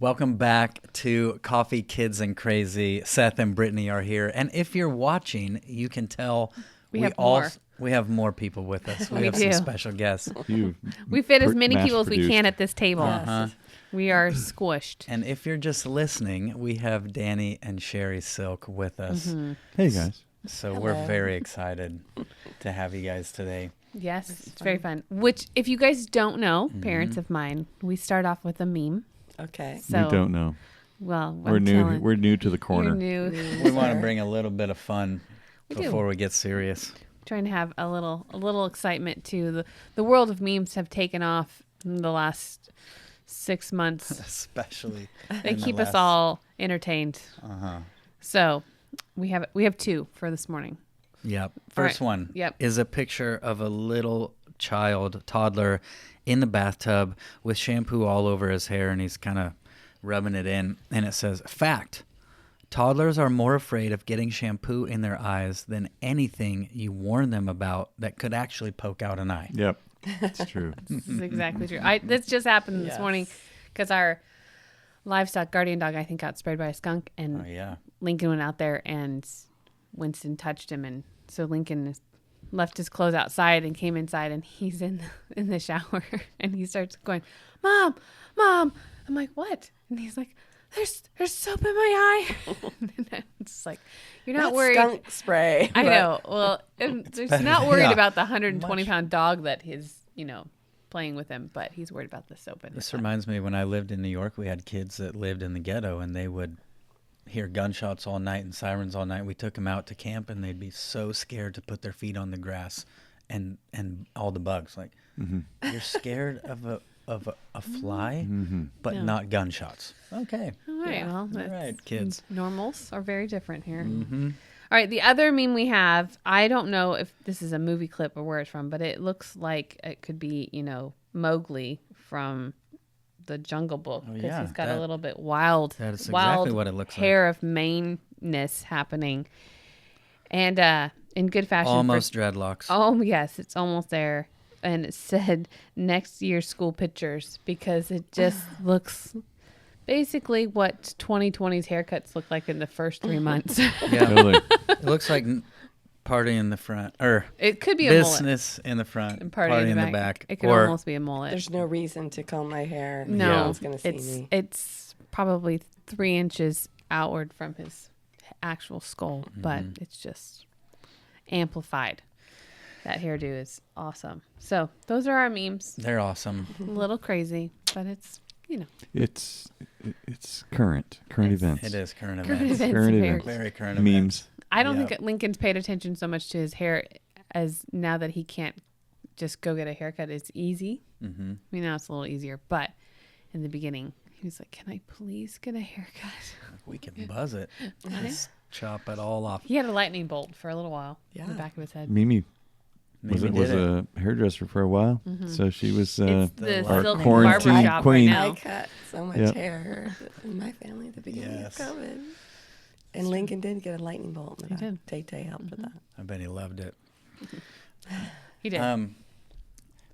Welcome back to Coffee, Kids, and Crazy. Seth and Brittany are here. And if you're watching, you can tell we have more people with us. We have some special guests. We fit as many people as we can at this table. Uh-huh. We are squished. And if you're just listening, we have Danny and Sherry Silk with us. Mm-hmm. Hey, guys. So we're very excited to have you guys today. Yes, it's very fun. Which, if you guys don't know, parents of mine, we start off with a meme. Okay. So, we don't know. Well, we're new. We're new to the corner. You're new. We want to bring a little bit of fun before we get serious. Trying to have a little excitement too. The world of memes have taken off in the last 6 months. Especially. They keep us all entertained. Uh-huh. So we have two for this morning. Yep. First one is a picture of a little toddler in the bathtub with shampoo all over his hair, and he's kind of rubbing it in. And it says, "Fact, toddlers are more afraid of getting shampoo in their eyes than anything you warn them about that could actually poke out an eye." Yep, that's true. This is exactly true. This just happened this morning because our livestock guardian dog, I think, got sprayed by a skunk, and Lincoln went out there and Winston touched him, and so Lincoln left his clothes outside and came inside, and he's in the shower, and he starts going, "Mom, Mom." I'm like, "What?" And he's like, There's soap in my eye. And it's like, you're not worried. Skunk spray. I know. Well, he's not worried about the 120-pound dog that is, playing with him, but he's worried about the soap in his eye. This reminds me, when I lived in New York, we had kids that lived in the ghetto, and they would hear gunshots all night and sirens all night. We took them out to camp, and they'd be so scared to put their feet on the grass and all the bugs. Like, you're scared of a fly, but not gunshots. Okay. All right. Well, all right, kids. Normals are very different here. All right. The other meme we have, I don't know if this is a movie clip or where it's from, but it looks like it could be, Mowgli from the Jungle Book, because he's got a little bit wild. That is exactly what it looks like. Hair of maneness happening, and in good fashion. Almost dreadlocks. Oh yes, it's almost there. And it said next year's school pictures, because it just looks basically what 2020's haircuts look like in the first 3 months. Yeah, totally. It looks like party in the front, or it could be business a mullet in the front and party in the back. It could or almost be a mullet. There's no reason to comb my hair. No, no one's gonna see me. It's probably 3 inches outward from his actual skull, but it's just amplified. That hairdo is awesome. So those are our memes. They're awesome. A little crazy, but it's, It's current events. It is current Current events. events. Very current memes. events. I don't think Lincoln's paid attention so much to his hair as now that he can't just go get a haircut. It's easy. Now it's a little easier, but in the beginning, he was like, "Can I please get a haircut?" We can buzz it. Just chop it all off. He had a lightning bolt for a little while in the back of his head. Mimi was a hairdresser for a while, so she was our quarantine queen. Right now. I cut so much hair in my family at the beginning of COVID. And Lincoln did get a lightning bolt. He did. Tay helped with that. I bet he loved it. He did. Are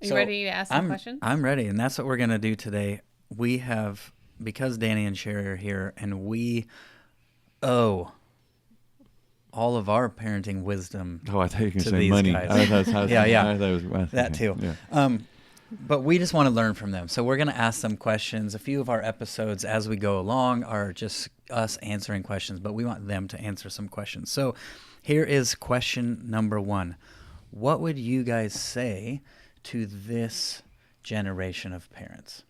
you ready to ask some questions? I'm ready, and that's what we're going to do today. We have, because Danny and Sherry are here, and we owe all of our parenting wisdom. Oh, I thought you were going to say these money. Guys. I thought That too. Yeah. But we just want to learn from them. So we're going to ask them questions. A few of our episodes as we go along are just us answering questions, but we want them to answer some questions. So here is question number 1. What would you guys say to this generation of parents?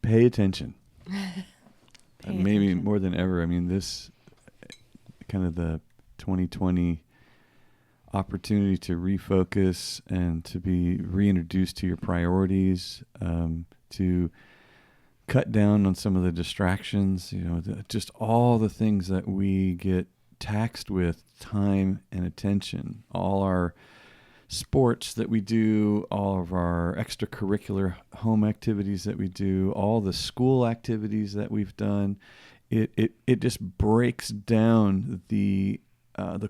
Pay attention. Maybe more than ever. I mean, this kind of the 2020 opportunity to refocus and to be reintroduced to your priorities, to cut down on some of the distractions, just all the things that we get taxed with time and attention, all our sports that we do, all of our extracurricular home activities that we do, all the school activities that we've done. It just breaks down the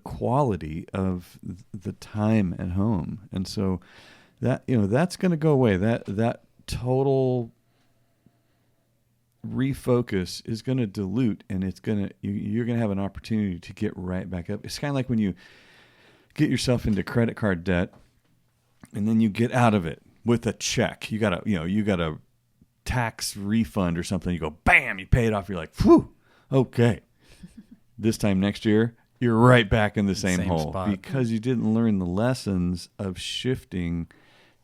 quality of the time at home. And so that, that's going to go away. That total refocus is going to dilute, and you're going to have an opportunity to get right back up. It's kind of like when you get yourself into credit card debt and then you get out of it with a check. You got a tax refund or something. You go, bam, you pay it off. You're like, whew, okay. This time next year, you're right back in the same hole spot, because you didn't learn the lessons of shifting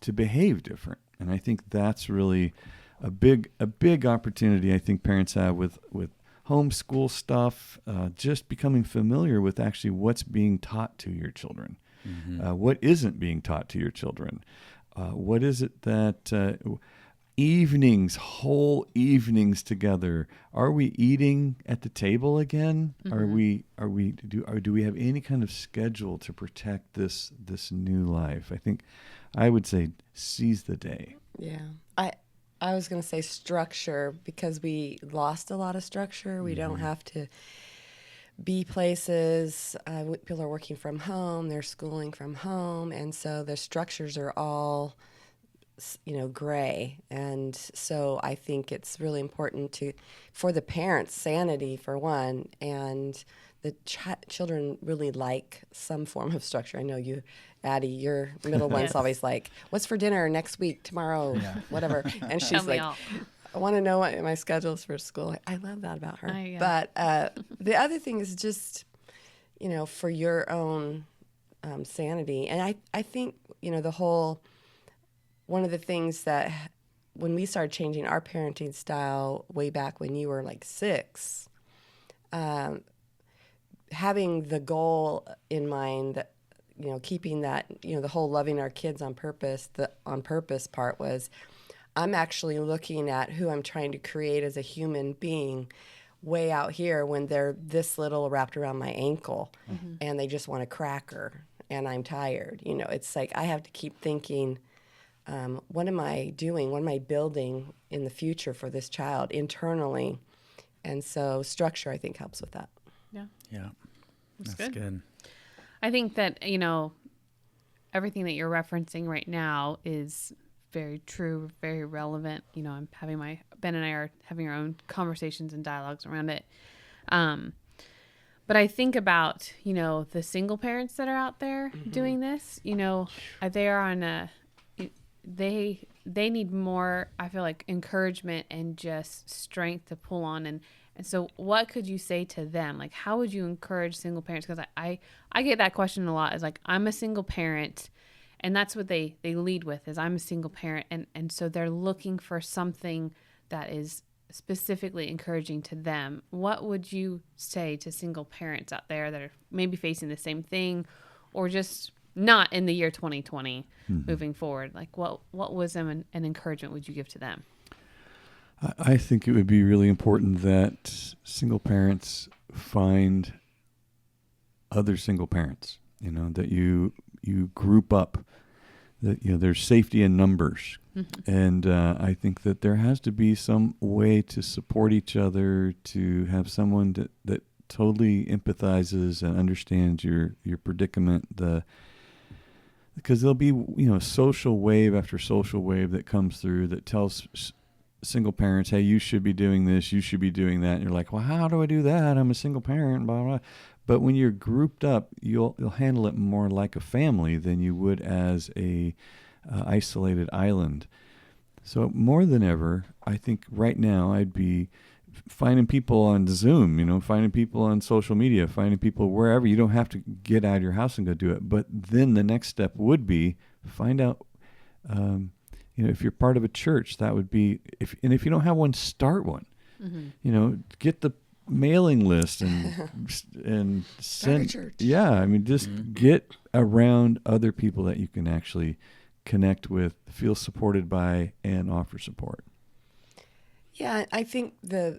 to behave different. And I think that's really a big opportunity I think parents have with homeschool stuff, just becoming familiar with actually what's being taught to your children, what isn't being taught to your children, what is it that whole evenings together, are we eating at the table again? Do we have any kind of schedule to protect this new life? I think I would say seize the day. Yeah. I was going to say structure, because we lost a lot of structure. We don't have to be places. People are working from home. They're schooling from home. And so the structures are all, gray. And so I think it's really important for the parents' sanity, for one, and the children really like some form of structure. I know you, Addie, your middle one's always like, what's for dinner next week, tomorrow, whatever. And she's like, I want to know what my schedule is for school. I love that about her. But the other thing is just, for your own sanity. And I think, one of the things that when we started changing our parenting style way back when you were like 6, having the goal in mind that, keeping that, the whole loving our kids on purpose, the on purpose part was, I'm actually looking at who I'm trying to create as a human being way out here when they're this little wrapped around my ankle and they just want a cracker and I'm tired. It's like I have to keep thinking, what am I doing? What am I building in the future for this child internally? And so structure, I think, helps with that. Yeah. Yeah. That's good. I think that, everything that you're referencing right now is very true, very relevant. Ben and I are having our own conversations and dialogues around it. But I think about, the single parents that are out there doing this, they are on they need more, I feel like, encouragement and just strength to pull on. And so what could you say to them? Like, how would you encourage single parents? Because I get that question a lot. Is like, I'm a single parent, and that's what they lead with is I'm a single parent. And so they're looking for something that is specifically encouraging to them. What would you say to single parents out there that are maybe facing the same thing or just not in the year 2020 moving forward? Like what wisdom and encouragement would you give to them? I think it would be really important that single parents find other single parents, that you group up, that, there's safety in numbers. And I think that there has to be some way to support each other, to have someone that totally empathizes and understands your predicament, because there'll be, social wave after social wave that comes through that tells single parents, hey, you should be doing this, you should be doing that. And you're like, well, how do I do that? I'm a single parent, blah, blah. But when you're grouped up, you'll handle it more like a family than you would as a isolated island. So more than ever, I think right now I'd be finding people on Zoom, finding people on social media, finding people wherever. You don't have to get out of your house and go do it. But then the next step would be find out, if you're part of a church, that would be, if you don't have one, start one. Get the mailing list and send. Church. Yeah, just get around other people that you can actually connect with, feel supported by, and offer support. Yeah, I think I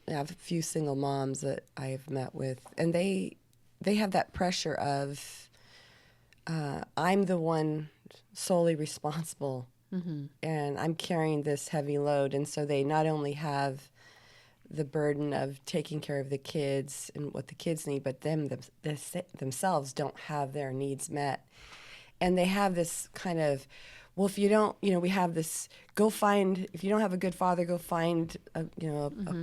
have a few single moms that I've met with, and they have that pressure of, I'm the one solely responsible, and I'm carrying this heavy load. And so they not only have the burden of taking care of the kids and what the kids need, but themselves don't have their needs met. And they have this kind of, well, if you don't, we have this, if you don't have a good father, go find a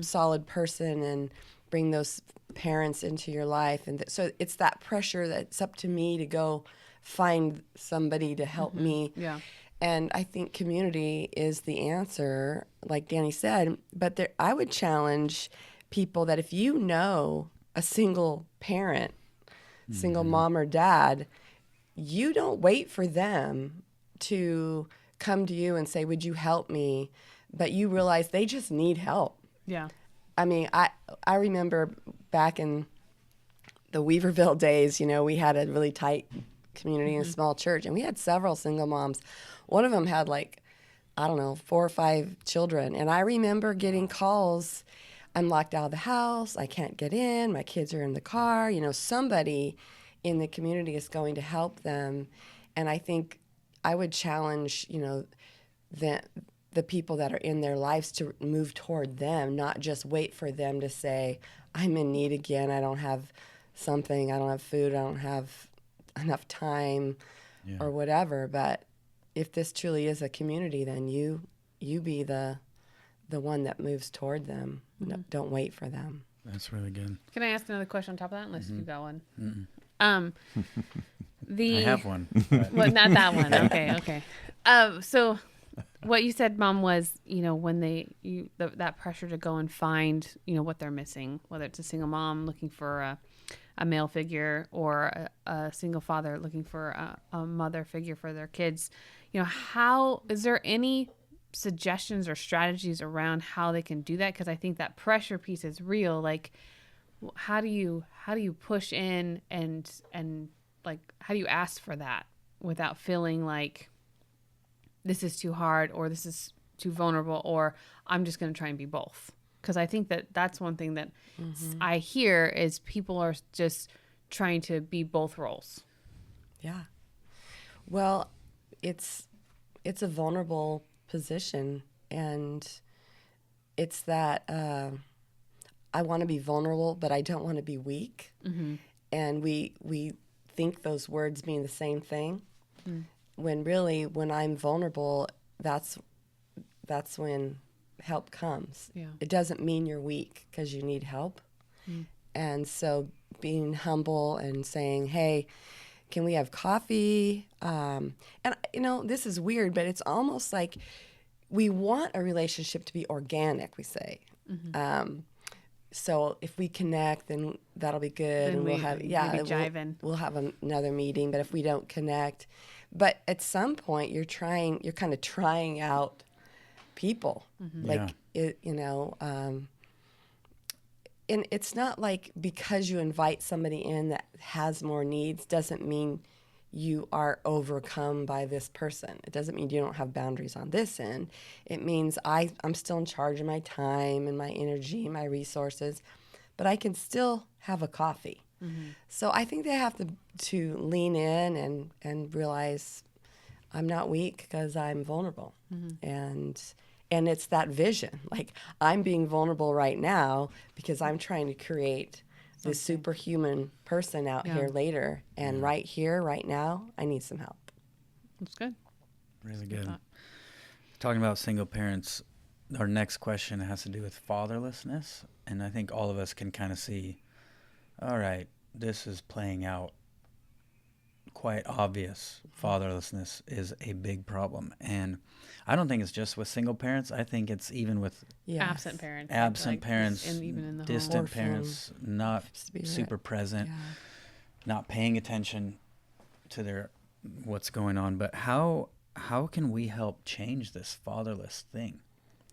solid person and bring those parents into your life. And so it's that pressure that it's up to me to go find somebody to help me. Yeah. And I think community is the answer, like Danny said. But I would challenge people that if you know a single parent, single mom or dad, you don't wait for them to come to you and say, would you help me? But you realize they just need help. Yeah. I mean, I remember back in the Weaverville days, we had a really tight community in a small church, and we had several single moms. One of them had 4 or 5 children. And I remember getting calls, I'm locked out of the house, I can't get in, my kids are in the car. Somebody in the community is going to help them. And I think I would challenge, the people that are in their lives to move toward them, not just wait for them to say, I'm in need again, I don't have something, I don't have food, I don't have enough time or whatever. But if this truly is a community, then you be the one that moves toward them. No, don't wait for them. That's really good. Can I ask another question on top of that? Unless you got one. I have one. Well, not that one. Okay. So what you said, Mom, was, when that pressure to go and find, what they're missing, whether it's a single mom looking for a male figure or a single father looking for a mother figure for their kids. How is there any suggestions or strategies around how they can do that? Because I think that pressure piece is real. Like, how do you push in and like, how do you ask for that without feeling like this is too hard or this is too vulnerable or I'm just going to try and be both? Because I think that's one thing that I hear is people are just trying to be both roles. Yeah. Well, it's a vulnerable position, and it's that I want to be vulnerable, but I don't want to be weak. And we think those words mean the same thing, when really, when I'm vulnerable, that's when help comes. Yeah. It doesn't mean you're weak because you need help. And so being humble and saying, hey, can we have coffee? And, this is weird, but it's almost like we want a relationship to be organic, we say. So if we connect, then that'll be good. Then and we'll have, we'll have another meeting. But if we don't connect, but at some point you're kind of trying out people. And it's not like because you invite somebody in that has more needs doesn't mean you are overcome by this person. It doesn't mean you don't have boundaries on this end. It means I'm still in charge of my time and my energy and my resources, but I can still have a coffee. So I think they have to lean in and realize I'm not weak because I'm vulnerable. And it's that vision. Like, I'm being vulnerable right now because I'm trying to create this superhuman person out here later. And right here, right now, I need some help. That's good. Really good. Talking about single parents, our next question has to do with fatherlessness. And I think all of us can kind of see, all right, this is playing out quite obvious. Fatherlessness is a big problem. And I don't think it's just with single parents. I think it's even with absent parents. And even in the distant parents, not super present, not paying attention to what's going on. But how can we help change this fatherless thing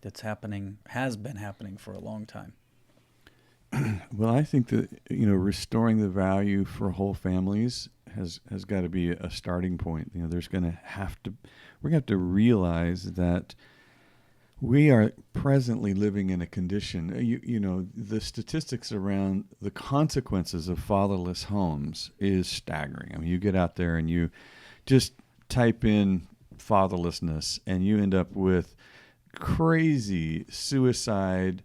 that's has been happening for a long time? Well, I think that, restoring the value for whole families has got to be a starting point. We're going to have to realize that we are presently living in a condition, the statistics around the consequences of fatherless homes is staggering. I mean, you get out there and you just type in fatherlessness and you end up with crazy suicide,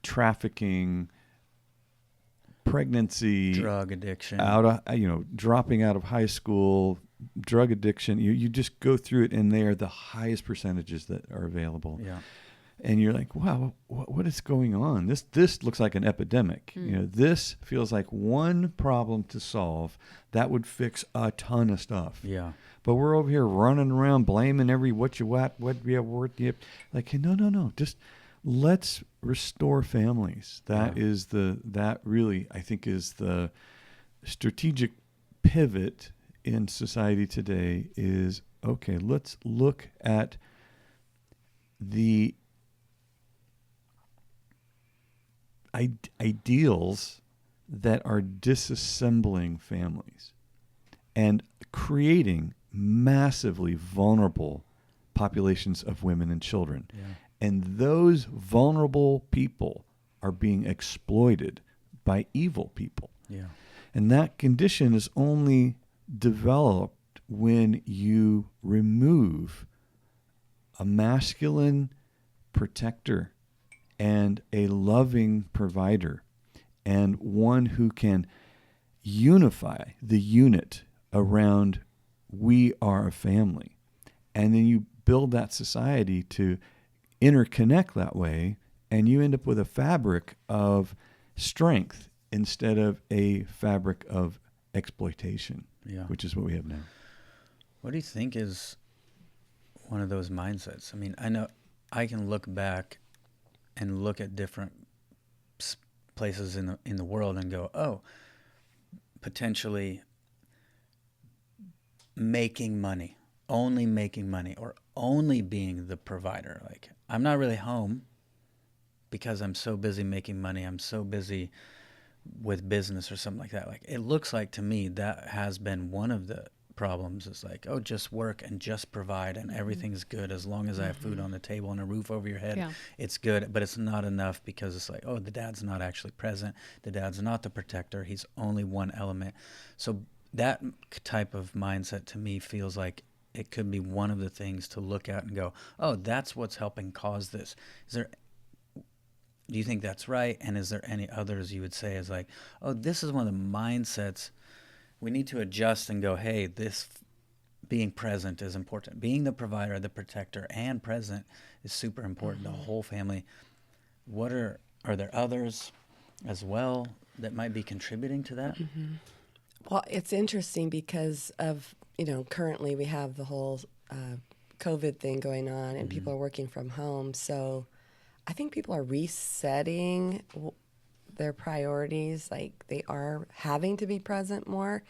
trafficking, pregnancy, drug addiction, dropping out of high school, drug addiction, you just go through it, and they are the highest percentages that are available. Yeah. And you're like, wow, what is going on? This looks like an epidemic. This feels like one problem to solve that would fix a ton of stuff. Yeah. But we're over here running around blaming what like, hey, no. Just let's restore families. That really, I think, is the strategic pivot in society today. Is okay. Let's look at the ideals that are disassembling families and creating massively vulnerable populations of women and children. Yeah. And those vulnerable people are being exploited by evil people. Yeah. And that condition is only developed when you remove a masculine protector and a loving provider, and one who can unify the unit around we are a family. And then you build that society to interconnect that way, and you end up with a fabric of strength instead of a fabric of exploitation, which is what we have now. What do you think is one of those mindsets? I mean, I know I can look back and look at different places in the world and go, oh, potentially making money, or only being the provider. Like, I'm not really home because I'm so busy making money. I'm so busy with business or something like that. Like, it looks like to me that has been one of the problems, is like, oh, just work and just provide and everything's good as long as I have food on the table and a roof over your head. It's good, but it's not enough, because it's like, oh, the dad's not actually present, the dad's not the protector, he's only one element. So that type of mindset to me feels like it could be one of the things to look at and go, oh, that's what's helping cause this. Do you think that's right? And is there any others you would say is like, oh, this is one of the mindsets we need to adjust and go, hey, this being present is important. Being the provider, the protector, and present is super important. The whole family. Are there others as well that might be contributing to that? Well, it's interesting because of, currently we have the whole COVID thing going on, and people are working from home. So I think people are resetting their priorities. Like, they are having to be present more,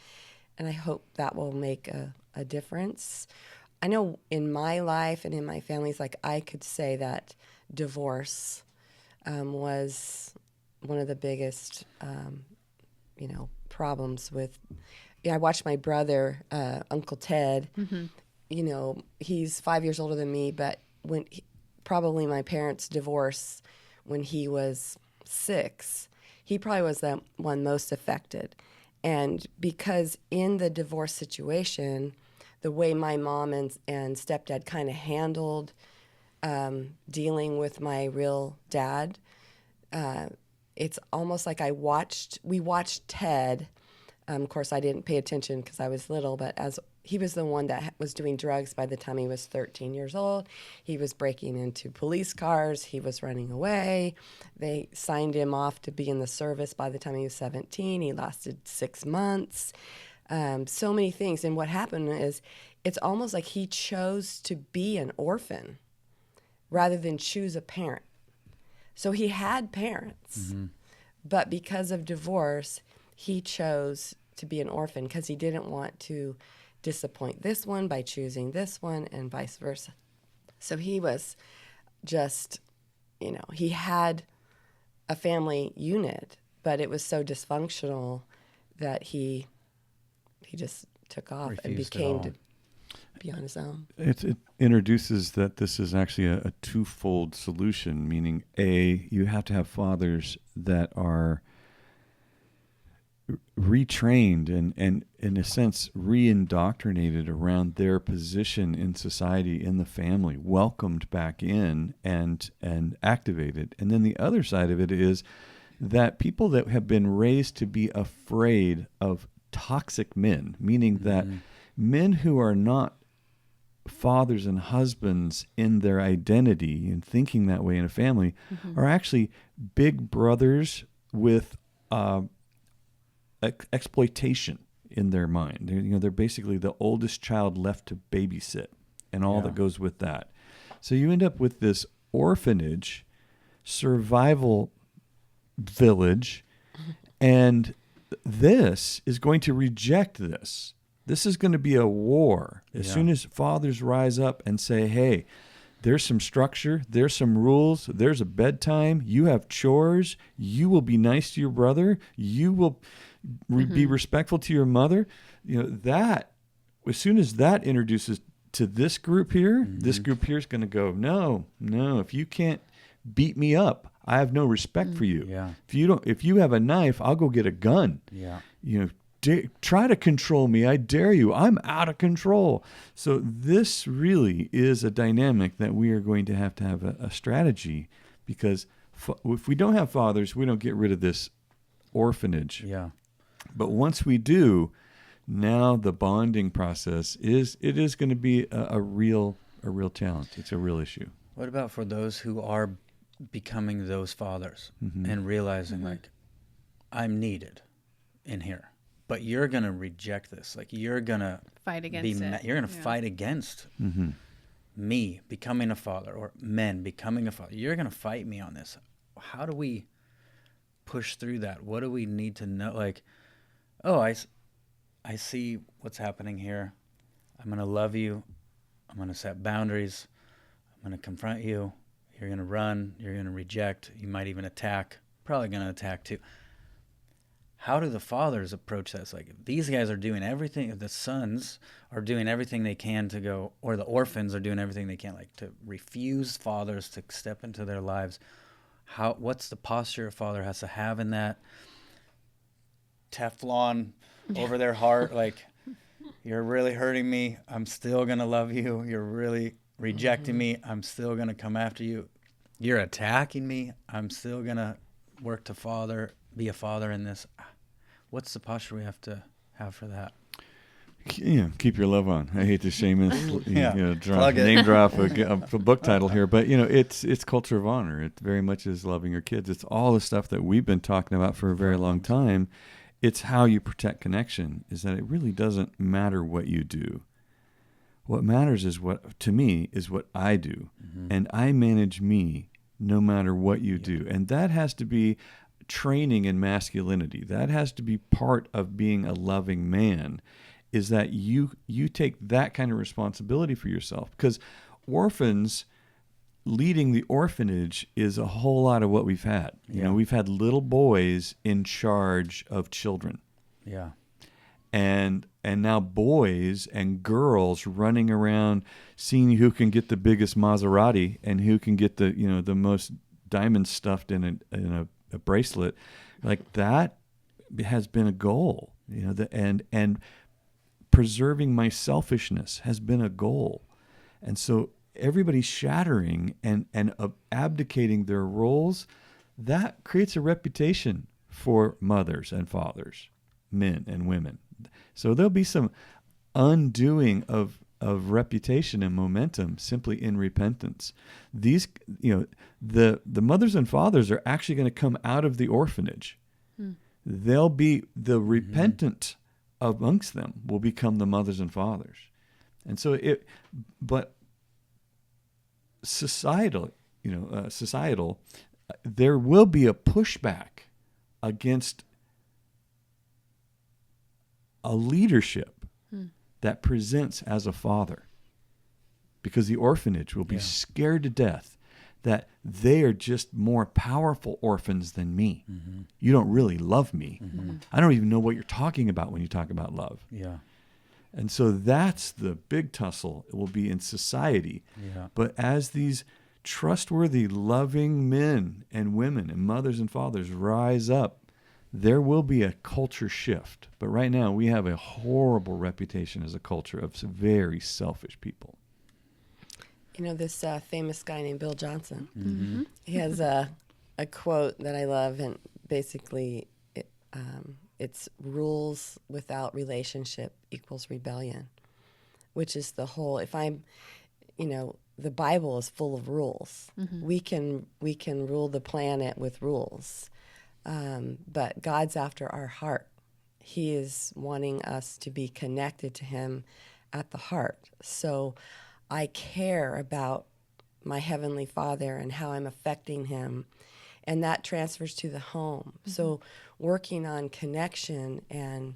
and I hope that will make a difference. I know in my life and in my family's, like, I could say that divorce was one of the biggest problems with. I watched my brother, Uncle Ted. He's 5 years older than me, but probably my parents' divorce when he was 6, he probably was the one most affected. And because in the divorce situation, the way my mom and stepdad kind of handled dealing with my real dad, it's almost like we watched Ted. Of course, I didn't pay attention because I was little, but as he was the one that was doing drugs by the time he was 13 years old. He was breaking into police cars. He was running away. They signed him off to be in the service by the time he was 17. He lasted 6 months. So many things. And what happened is it's almost like he chose to be an orphan rather than choose a parent. So he had parents, but because of divorce, he chose to be an orphan because he didn't want to disappoint this one by choosing this one, and vice versa. So he was just, he had a family unit, but it was so dysfunctional that he just took off and became to be on his own. It introduces that this is actually a twofold solution, meaning you have to have fathers that are retrained and in a sense re-indoctrinated around their position in society, in the family, welcomed back in and activated. And then the other side of it is that people that have been raised to be afraid of toxic men, meaning that men who are not fathers and husbands in their identity and thinking that way in a family are actually big brothers with exploitation in their mind. They're basically the oldest child left to babysit and all that goes with that. So you end up with this orphanage, survival village, and this is going to reject this. This is going to be a war. As soon as fathers rise up and say, hey, there's some structure, there's some rules, there's a bedtime, you have chores, you will be nice to your brother, you will be respectful to your mother. That, as soon as that introduces to this group here, this group here is going to go, no, if you can't beat me up, I have no respect for you. Yeah. If you have a knife, I'll go get a gun. Yeah. Try to control me. I dare you. I'm out of control. So this really is a dynamic that we are going to have a strategy, because if we don't have fathers, we don't get rid of this orphanage. Yeah. But once we do, now the bonding process is going to be a real challenge. It's a real issue. What about for those who are becoming those fathers and realizing like, I'm needed in here, but you're going to reject this. Like you're going to fight against it. You're going to fight against me becoming a father, or men becoming a father. You're going to fight me on this. How do we push through that? What do we need to know? Like, oh, I see what's happening here. I'm going to love you. I'm going to set boundaries. I'm going to confront you. You're going to run. You're going to reject. You might even attack. Probably going to attack too. How do the fathers approach this? Like, if these guys are doing everything, if the sons are doing everything they can to go, or the orphans are doing everything they can, like to refuse fathers to step into their lives, what's the posture a father has to have in that? Teflon over their heart, like, you're really hurting me, I'm still going to love you. You're really rejecting me, I'm still going to come after you. You're attacking me, I'm still going to work to be a father in this. What's the posture we have to have for that? Keep your love on. I hate to shameless name drop a book title here, but it's culture of honor. It very much is loving your kids. It's all the stuff that we've been talking about for a very long time. It's how you protect connection, is that it really doesn't matter what you do. What matters is what I do. And I manage me no matter what you do. And that has to be training in masculinity. That has to be part of being a loving man, is that you take that kind of responsibility for yourself. Because orphans, leading the orphanage is a whole lot of what we've had. We've had little boys in charge of children. Yeah. And now boys and girls running around seeing who can get the biggest Maserati and who can get the the most diamonds stuffed in a bracelet. Like, that has been a goal. And preserving my selfishness has been a goal. And so everybody's shattering and abdicating their roles. That creates a reputation for mothers and fathers, men and women. So there'll be some undoing of reputation and momentum simply in repentance. These, the mothers and fathers are actually going to come out of the orphanage. They'll be the repentant amongst them will become the mothers and fathers. And so but societal, there will be a pushback against a leadership that presents as a father, because the orphanage will be scared to death that they are just more powerful orphans than me. You don't really love me. I don't even know what you're talking about when you talk about love. Yeah. And so that's the big tussle. It will be in society. Yeah. But as these trustworthy, loving men and women and mothers and fathers rise up, there will be a culture shift. But right now, we have a horrible reputation as a culture of very selfish people. This famous guy named Bill Johnson, he has a quote that I love, and basically it's rules without relationship equals rebellion. which is the whole, if I'm, the Bible is full of rules. Mm-hmm. We can rule the planet with rules. But God's after our heart. He is wanting us to be connected to him at the heart. So I care about my Heavenly Father and how I'm affecting him. And that transfers to the home. Mm-hmm. So working on connection and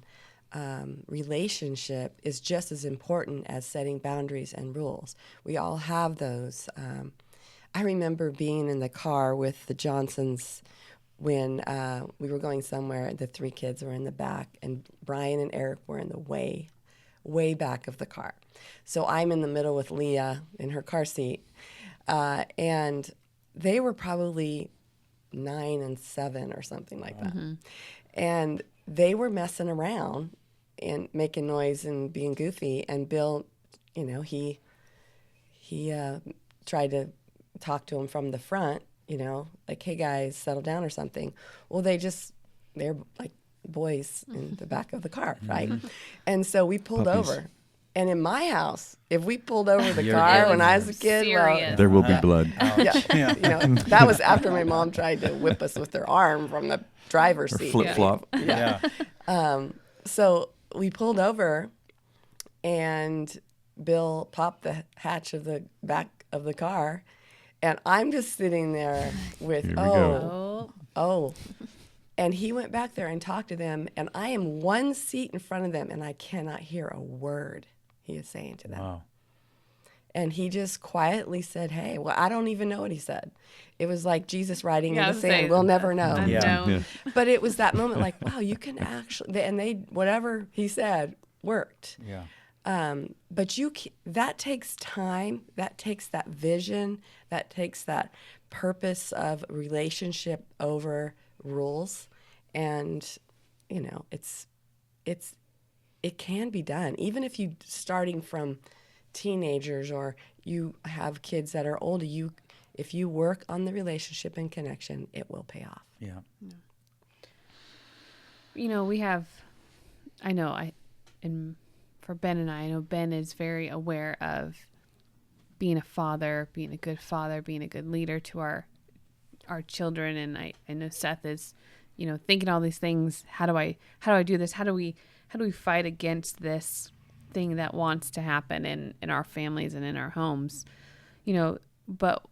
relationship is just as important as setting boundaries and rules. We all have those. I remember being in the car with the Johnsons when we were going somewhere. The 3 kids were in the back, and Brian and Eric were in the way back of the car. So I'm in the middle with Leah in her car seat, and they were probably 9 and 7 or something like that. Mm-hmm. And they were messing around and making noise and being goofy. And Bill, he tried to talk to him from the front, like, hey guys, settle down or something. Well, they're like boys in the back of the car, right? Mm-hmm. And so we pulled over. And in my house, if we pulled over the car when I was a kid, there will be blood. Yeah, that was after my mom tried to whip us with her arm from the driver's seat. Flip-flop. Yeah. So we pulled over, and Bill popped the hatch of the back of the car, and I'm just sitting there with, oh. And he went back there and talked to them, and I am 1 seat in front of them, and I cannot hear a word he is saying to them. Wow. And he just quietly said, hey, well, I don't even know what he said. It was like Jesus writing in the sand. We'll never know. Yeah. But it was that moment like, wow, you can actually, and whatever he said worked. Yeah. But that takes time. That takes that vision. That takes that purpose of relationship over rules. And, it can be done. Even if you starting from teenagers or you have kids that are older, if you work on the relationship and connection, it will pay off. Yeah. For Ben and I know Ben is very aware of being a father, being a good father, being a good leader to our children. And I know Seth is, thinking all these things. How do I do this? How do we fight against this thing that wants to happen in our families and in our homes? But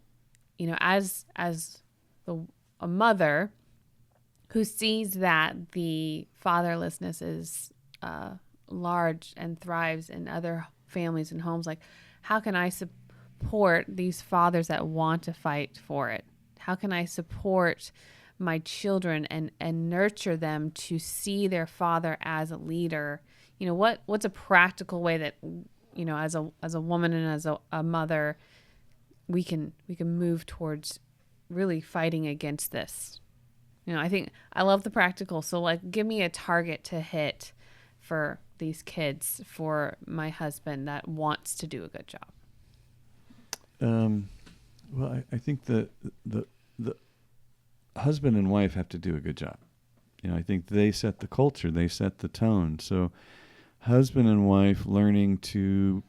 as a mother who sees that the fatherlessness is large and thrives in other families and homes, like, how can I support these fathers that want to fight for it? How can I support my children and nurture them to see their father as a leader? What's a practical way that, as a woman and as a mother, we can move towards really fighting against this? I think I love the practical. So, like, give me a target to hit for these kids, for my husband that wants to do a good job. Well, I think the husband and wife have to do a good job. I think they set the culture, they set the tone. So husband and wife learning to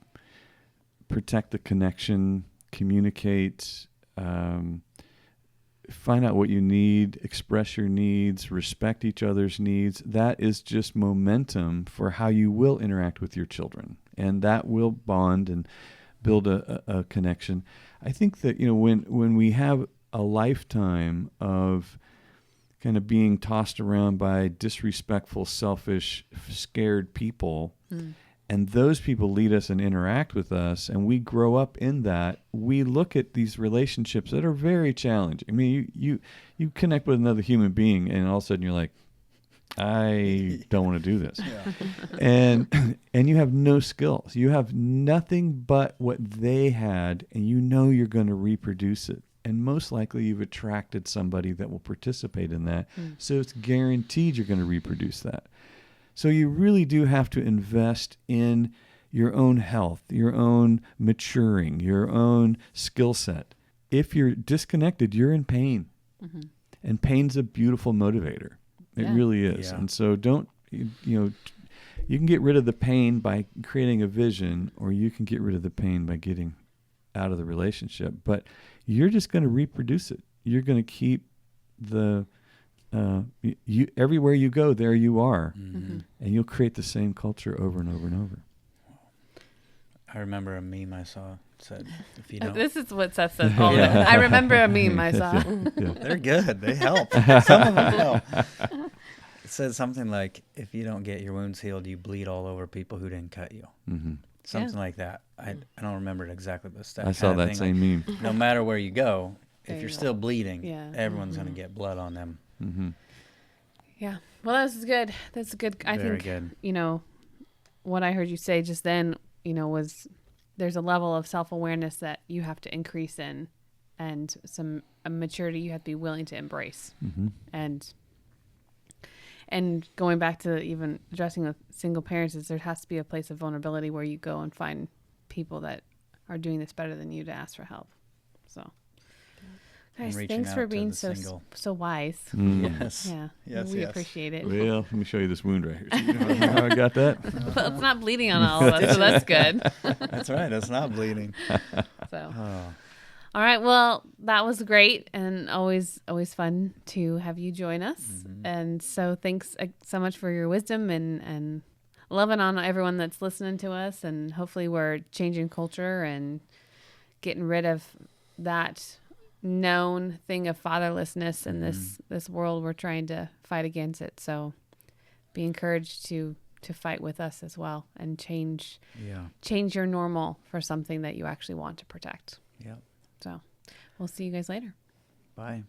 protect the connection, communicate, find out what you need, express your needs, respect each other's needs. That is just momentum for how you will interact with your children. And that will bond and build a connection. I think that, when we have a lifetime of kind of being tossed around by disrespectful, selfish, scared people, and those people lead us and interact with us, and we grow up in that, we look at these relationships that are very challenging. I mean, you connect with another human being, and all of a sudden you're like, I don't want to do this. Yeah. And you have no skills. You have nothing but what they had, and you're going to reproduce it. And most likely you've attracted somebody that will participate in that. So it's guaranteed you're going to reproduce that. So you really do have to invest in your own health, your own maturing, your own skill set. If you're disconnected, you're in pain. Mm-hmm. And pain's a beautiful motivator. It really is. Yeah. And so don't, you can get rid of the pain by creating a vision, or you can get rid of the pain by getting out of the relationship. But you're just going to reproduce it. You're going to keep the you everywhere you go, there you are, and you'll create the same culture over and over and over. I remember a meme I saw said, "If you don't." This is what Seth says all the time. I remember a meme I saw. They're good. They help. Some of them help. It said something like, "If you don't get your wounds healed, you bleed all over people who didn't cut you." Something like that. I don't remember it exactly, but I saw that same meme. No matter where you go, if you're still bleeding, everyone's going to get blood on them. Yeah. Well, that was good. That's good. I think, good. What I heard you say just then, was there's a level of self-awareness that you have to increase in, and a maturity you have to be willing to embrace. And going back to even addressing with single parents, is there has to be a place of vulnerability where you go and find people that are doing this better than you to ask for help. So, guys, thanks for being so wise. Yes. Yeah. Yes, we appreciate it. Well, let me show you this wound right here. See how I got that? Well, it's not bleeding on all of us, so that's good. That's right. It's not bleeding. So. All right. Well, that was great, and always fun to have you join us. And so thanks so much for your wisdom and loving on everyone that's listening to us. And hopefully we're changing culture and getting rid of that known thing of fatherlessness in this world. We're trying to fight against it. So be encouraged to fight with us as well and change your normal for something that you actually want to protect. Yeah. So we'll see you guys later. Bye.